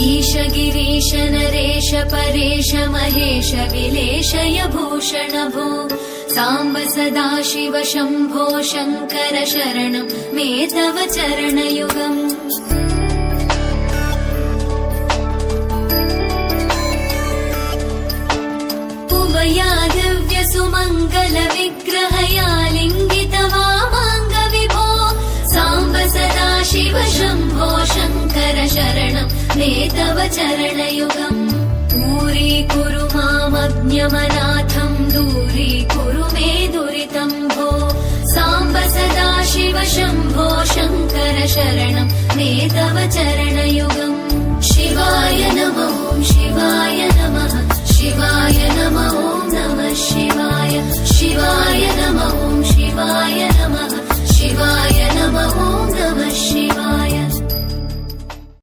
ईश गिरीश नरेश परेश महेश विलेशय भूषण भो साम्ब सदाशिव शम्भो शङ्कर शरणं मे तव चरणयुगम् उमया दिव्य सुमङ्गल विग्रहया लिङ्गित वामाङ्ग विभो साम्ब सदाशिव शम्भो शङ्कर शरणं मे तव चरणयुगम् दूरीकुरु मामज्ञमनाथं दूरीकुरु मे दुरितं भो साम्ब सदाशिव शम्भो शङ्कर शरणं मे तव चरणयुगम् शिवाय नमः शिवाय नमः शिवाय नमः ॐ नमः शिवाय शिवाय